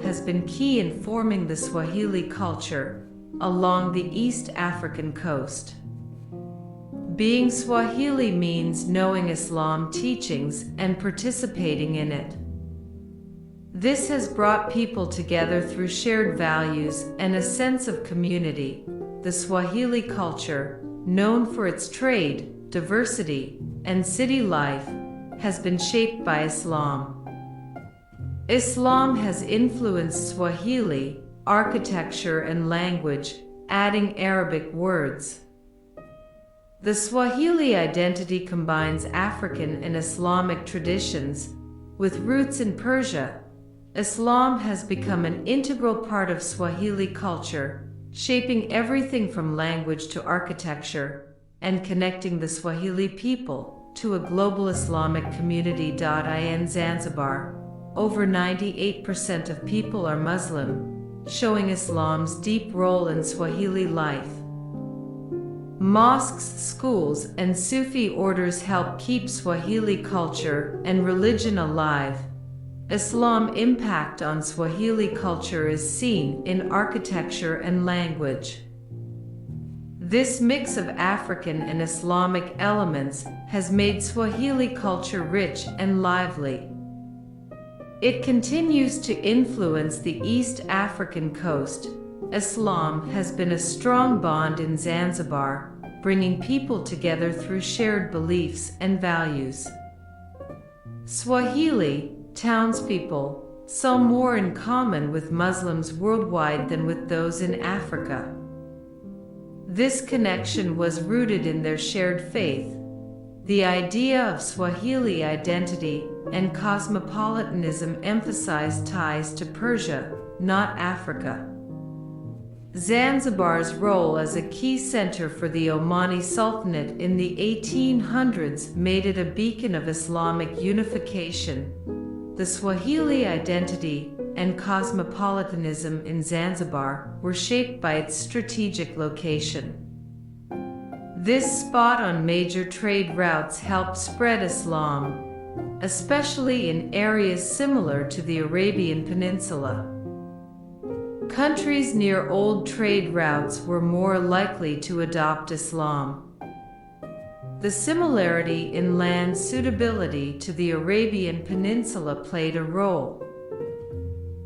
has been key in forming the Swahili culture along the East African coast. Being Swahili means knowing Islam teachings and participating in it. This has brought people together through shared values and a sense of community. The Swahili culture, known for its trade, diversity, and city life, has been shaped by Islam. Islam has influenced Swahili architecture and language, adding Arabic words. The Swahili identity combines African and Islamic traditions. With roots in Persia, Islam has become an integral part of Swahili culture, shaping everything from language to architecture, and connecting the Swahili people to a global Islamic community. In Zanzibar, over 98% of people are Muslim, showing Islam's deep role in Swahili life. Mosques, schools, and Sufi orders help keep Swahili culture and religion alive. Islam's impact on Swahili culture is seen in architecture and language. This mix of African and Islamic elements has made Swahili culture rich and lively. It continues to influence the East African coast. Islam has been a strong bond in Zanzibar, bringing people together through shared beliefs and values. Swahili townspeople saw more in common with Muslims worldwide than with those in Africa. This connection was rooted in their shared faith. The idea of Swahili identity and cosmopolitanism emphasized ties to Persia, not Africa. Zanzibar's role as a key center for the Omani Sultanate in the 1800s made it a beacon of Islamic unification. The Swahili identity and cosmopolitanism in Zanzibar were shaped by its strategic location. This spot on major trade routes helped spread Islam, especially in areas similar to the Arabian Peninsula. Countries near old trade routes were more likely to adopt Islam. The similarity in land suitability to the Arabian Peninsula played a role.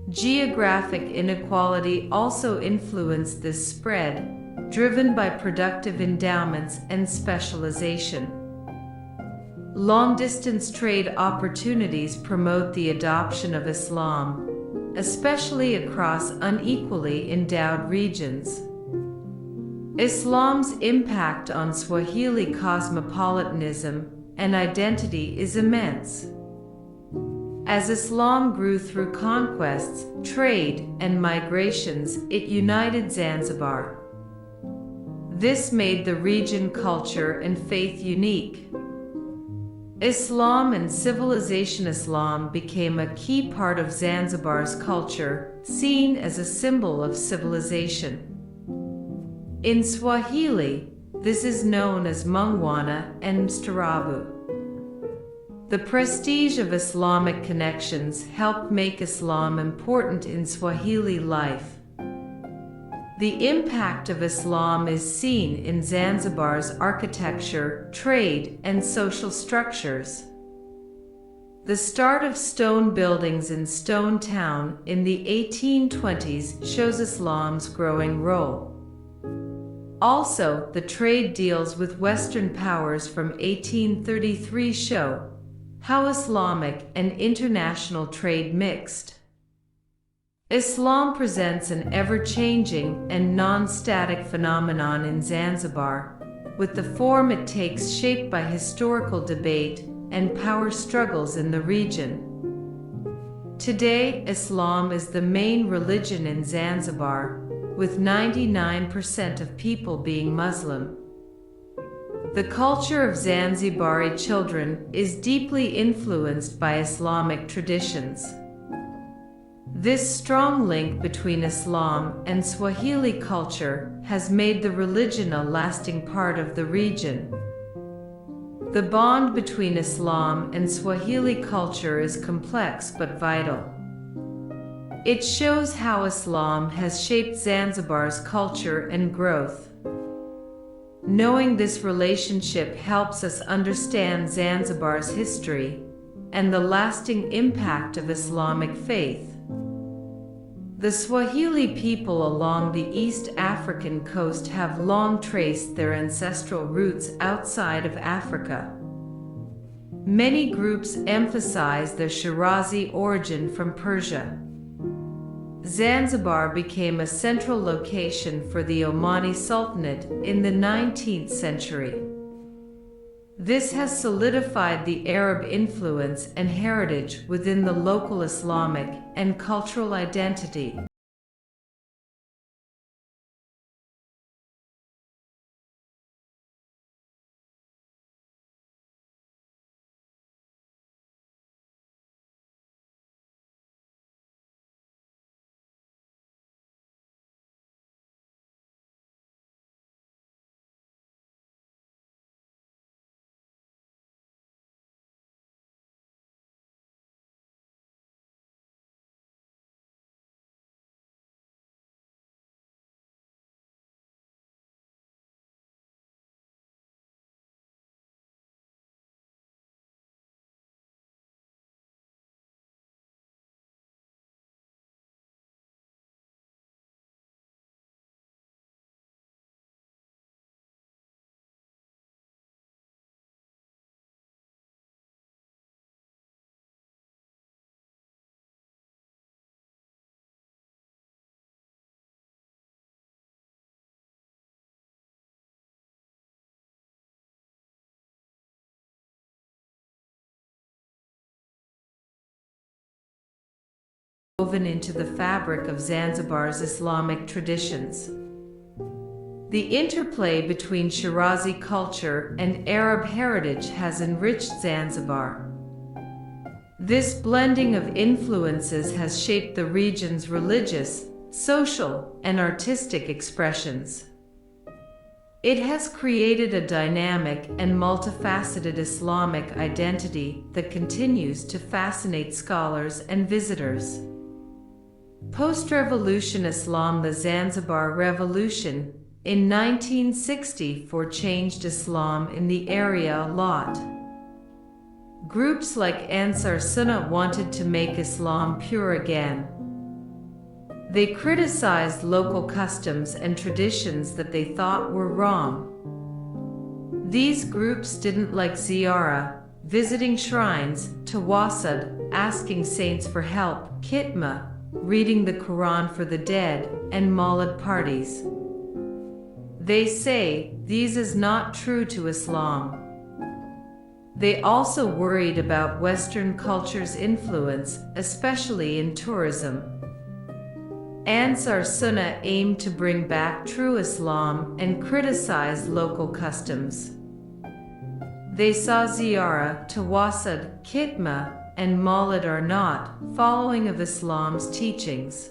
Geographic inequality also influenced this spread, driven by productive endowments and specialization. Long-distance trade opportunities promote the adoption of Islam, especially across unequally endowed regions. Islam's impact on Swahili cosmopolitanism and identity is immense. As Islam grew through conquests, trade, and migrations, it united Zanzibar. This made the region culture and faith unique. Islam and civilization. Islam became a key part of Zanzibar's culture, seen as a symbol of civilization. In Swahili, this is known as Mungwana and Mstarabu. The prestige of Islamic connections helped make Islam important in Swahili life. The impact of Islam is seen in Zanzibar's architecture, trade, and social structures. The start of stone buildings in Stone Town in the 1820s shows Islam's growing role. Also, the trade deals with Western powers from 1833 show how Islamic and international trade mixed. Islam presents an ever-changing and non-static phenomenon in Zanzibar, with the form it takes shaped by historical debate and power struggles in the region. Today, Islam is the main religion in Zanzibar, with 99% of people being Muslim. The culture of Zanzibari children is deeply influenced by Islamic traditions. This strong link between Islam and Swahili culture has made the religion a lasting part of the region. The bond between Islam and Swahili culture is complex but vital. It shows how Islam has shaped Zanzibar's culture and growth. Knowing this relationship helps us understand Zanzibar's history and the lasting impact of Islamic faith. The Swahili people along the East African coast have long traced their ancestral roots outside of Africa. Many groups emphasize their Shirazi origin from Persia. Zanzibar became a central location for the Omani Sultanate in the 19th century. This has solidified the Arab influence and heritage within the local Islamic and cultural identity. Woven into the fabric of Zanzibar's Islamic traditions. The interplay between Shirazi culture and Arab heritage has enriched Zanzibar. This blending of influences has shaped the region's religious, social, and artistic expressions. It has created a dynamic and multifaceted Islamic identity that continues to fascinate scholars and visitors. Post-revolution Islam. The Zanzibar Revolution in 1964 changed Islam in the area a lot. Groups like Ansar Sunnah wanted to make Islam pure again. They criticized local customs and traditions that they thought were wrong. These groups didn't like ziyarah, visiting shrines, tawassud, asking saints for help, khitma, reading the Quran for the dead, and Mawlid parties. They say these is not true to Islam. They also worried about Western culture's influence, especially in tourism. Ansar Sunnah aimed to bring back true Islam and criticize local customs. They saw ziyarah, tawassud, khitma, and Mawlid are not following of Islam's teachings.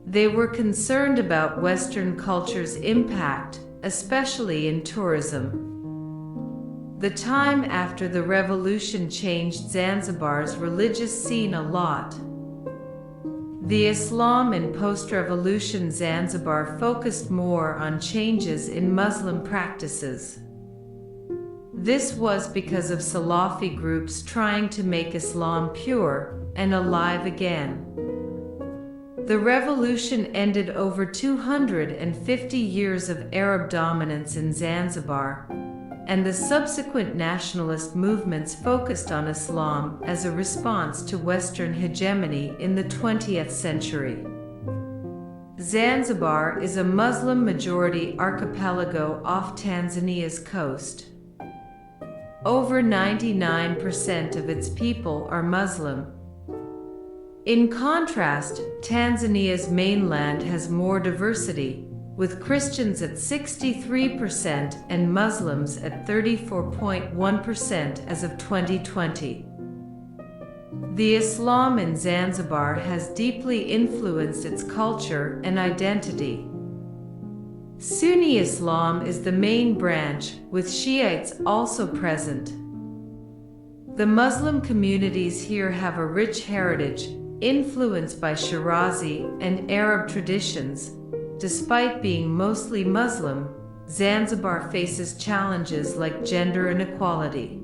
They were concerned about Western culture's impact, especially in tourism. The time after the revolution changed Zanzibar's religious scene a lot. The Islam in post-revolution Zanzibar focused more on changes in Muslim practices. This was because of Salafi groups trying to make Islam pure and alive again. The revolution ended over 250 years of Arab dominance in Zanzibar, and the subsequent nationalist movements focused on Islam as a response to Western hegemony in the 20th century. Zanzibar is a Muslim-majority archipelago off Tanzania's coast. Over 99% of its people are Muslim. In contrast, Tanzania's mainland has more diversity, with Christians at 63% and Muslims at 34.1% as of 2020. The Islam in Zanzibar has deeply influenced its culture and identity. Sunni Islam is the main branch, with Shiites also present. The Muslim communities here have a rich heritage, influenced by Shirazi and Arab traditions. Despite being mostly Muslim, Zanzibar faces challenges like gender inequality.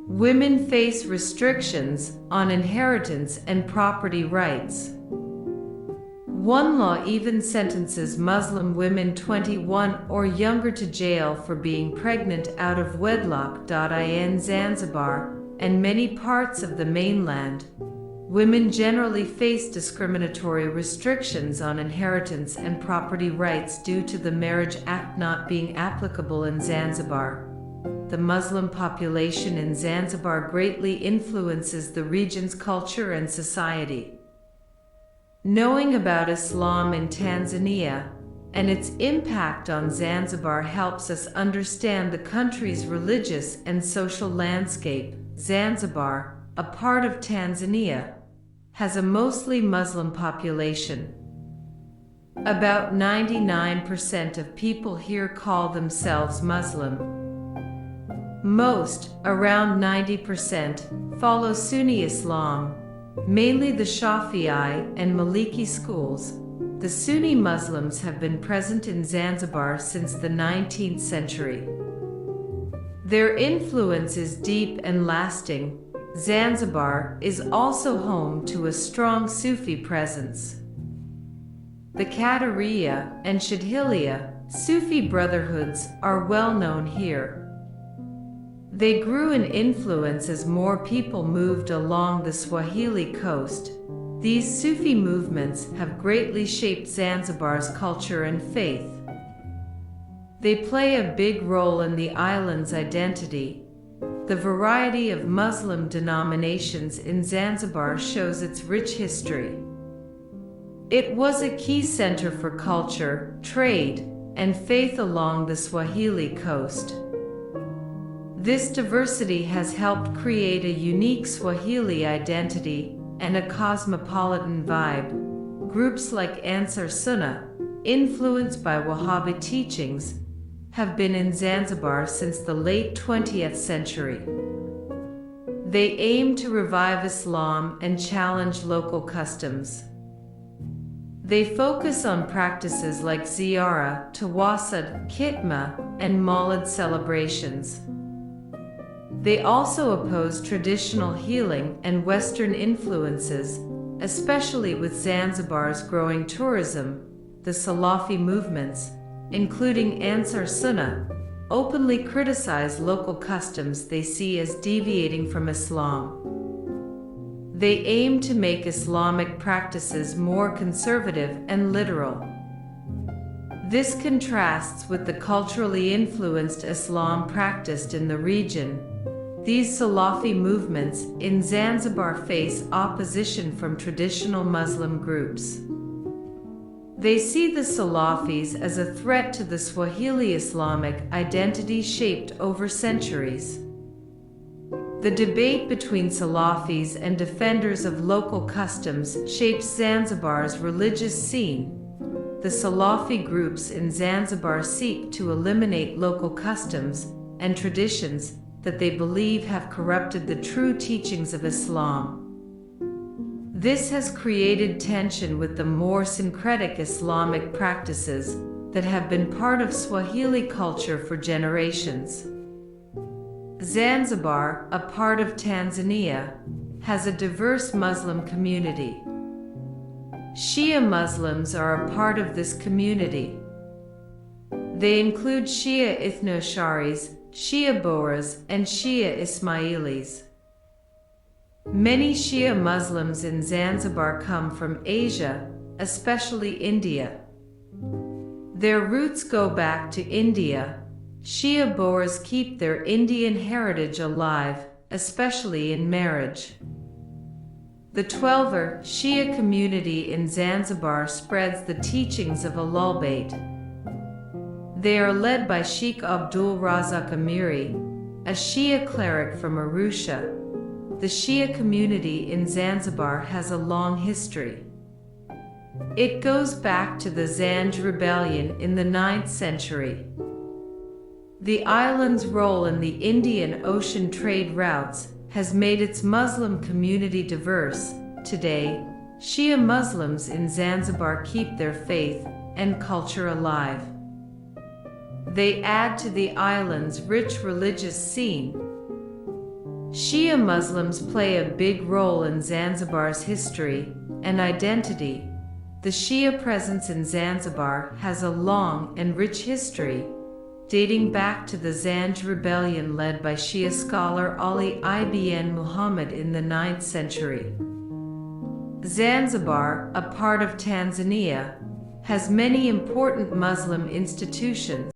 Women face restrictions on inheritance and property rights. One law even sentences Muslim women 21 or younger to jail for being pregnant out of wedlock. In Zanzibar and many parts of the mainland, women generally face discriminatory restrictions on inheritance and property rights due to the Marriage Act not being applicable in Zanzibar. The Muslim population in Zanzibar greatly influences the region's culture and society. Knowing about Islam in Tanzania and its impact on Zanzibar helps us understand the country's religious and social landscape. Zanzibar, a part of Tanzania, has a mostly Muslim population. About 99% of people here call themselves Muslim. Most, around 90%, follow Sunni Islam, mainly the Shafi'i and Maliki schools. The Sunni Muslims have been present in Zanzibar since the 19th century. Their influence is deep and lasting. Zanzibar is also home to a strong Sufi presence. The Qadiriya and Shadhiliya Sufi brotherhoods are well known here. They grew in influence as more people moved along the Swahili coast. These Sufi movements have greatly shaped Zanzibar's culture and faith. They play a big role in the island's identity. The variety of Muslim denominations in Zanzibar shows its rich history. It was a key center for culture, trade, and faith along the Swahili coast. This diversity has helped create a unique Swahili identity and a cosmopolitan vibe. Groups like Ansar Sunnah, influenced by Wahhabi teachings, have been in Zanzibar since the late 20th century. They aim to revive Islam and challenge local customs. They focus on practices like ziyarah, tawassud, khitma, and Mawlid celebrations. They also oppose traditional healing and Western influences, especially with Zanzibar's growing tourism. The Salafi movements, including Ansar Sunnah, openly criticize local customs they see as deviating from Islam. They aim to make Islamic practices more conservative and literal. This contrasts with the culturally influenced Islam practiced in the region. These Salafi movements in Zanzibar face opposition from traditional Muslim groups. They see the Salafis as a threat to the Swahili Islamic identity shaped over centuries. The debate between Salafis and defenders of local customs shapes Zanzibar's religious scene. The Salafi groups in Zanzibar seek to eliminate local customs and traditions that they believe have corrupted the true teachings of Islam. This has created tension with the more syncretic Islamic practices that have been part of Swahili culture for generations. Zanzibar, a part of Tanzania, has a diverse Muslim community. Shia Muslims are a part of this community. They include Shia Ithnosharis, Shia Bohras, and Shia Ismailis. Many Shia Muslims in Zanzibar come from Asia, especially India. Their roots go back to India. Shia Bohras keep their Indian heritage alive, especially in marriage. The Twelver Shia community in Zanzibar spreads the teachings of Ahlul-Bayt. They are led by Sheikh Abdul Razak Amiri, a Shia cleric from Arusha. The Shia community in Zanzibar has a long history. It goes back to the Zanj rebellion in the 9th century. The island's role in the Indian Ocean trade routes has made its Muslim community diverse, Today, Shia Muslims in Zanzibar keep their faith and culture alive. They add to the island's rich religious scene. Shia Muslims play a big role in Zanzibar's history and identity. The Shia presence in Zanzibar has a long and rich history, dating back to the Zanj rebellion led by Shia scholar Ali ibn Muhammad in the 9th century. Zanzibar, a part of Tanzania, has many important Muslim institutions.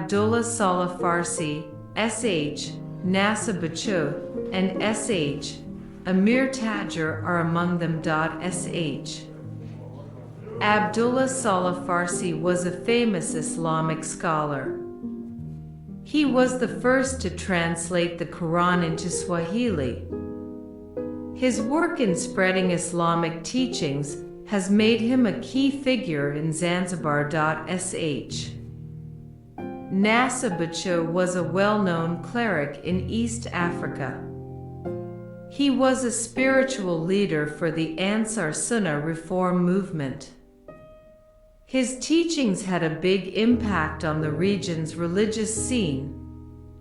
Abdullah Saleh Farsi, S.H., Nasa Bacho, and S.H. Amir Tajer are among them. S.H. Abdullah Saleh Farsi was a famous Islamic scholar. He was the first to translate the Quran into Swahili. His work in spreading Islamic teachings has made him a key figure in Zanzibar. Sh. Nasa Bacho was a well-known cleric in East Africa. He was a spiritual leader for the Ansar Sunnah reform movement. His teachings had a big impact on the region's religious scene,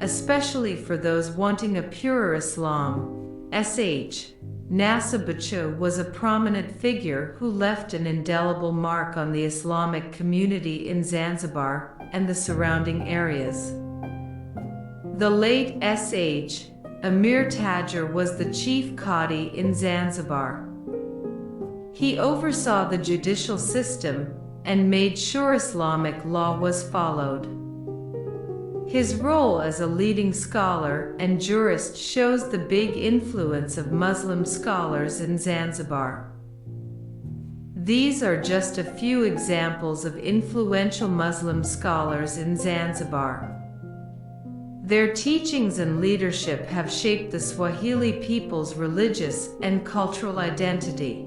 especially for those wanting a purer Islam. Sh. Nasa Bacho was a prominent figure who left an indelible mark on the Islamic community in Zanzibar and the surrounding areas. The late S.H. Amir Tajer was the chief Qadi in Zanzibar. He oversaw the judicial system and made sure Islamic law was followed. His role as a leading scholar and jurist shows the big influence of Muslim scholars in Zanzibar. These are just a few examples of influential Muslim scholars in Zanzibar. Their teachings and leadership have shaped the Swahili people's religious and cultural identity.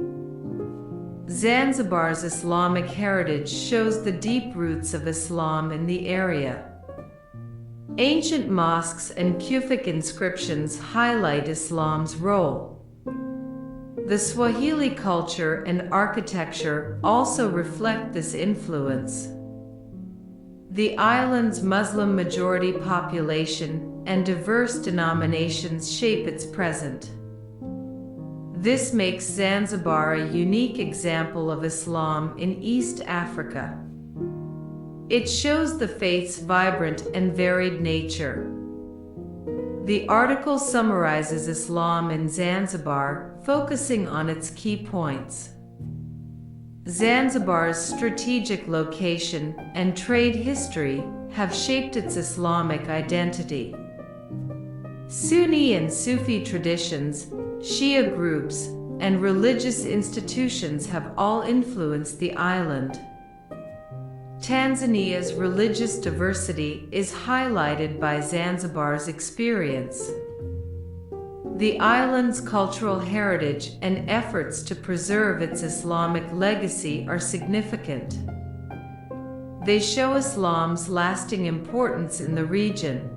Zanzibar's Islamic heritage shows the deep roots of Islam in the area. Ancient mosques and Kufic inscriptions highlight Islam's role. The Swahili culture and architecture also reflect this influence. The island's Muslim majority population and diverse denominations shape its present. This makes Zanzibar a unique example of Islam in East Africa. It shows the faith's vibrant and varied nature. The article summarizes Islam in Zanzibar, focusing on its key points. Zanzibar's strategic location and trade history have shaped its Islamic identity. Sunni and Sufi traditions, Shia groups, and religious institutions have all influenced the island. Tanzania's religious diversity is highlighted by Zanzibar's experience. The island's cultural heritage and efforts to preserve its Islamic legacy are significant. They show Islam's lasting importance in the region.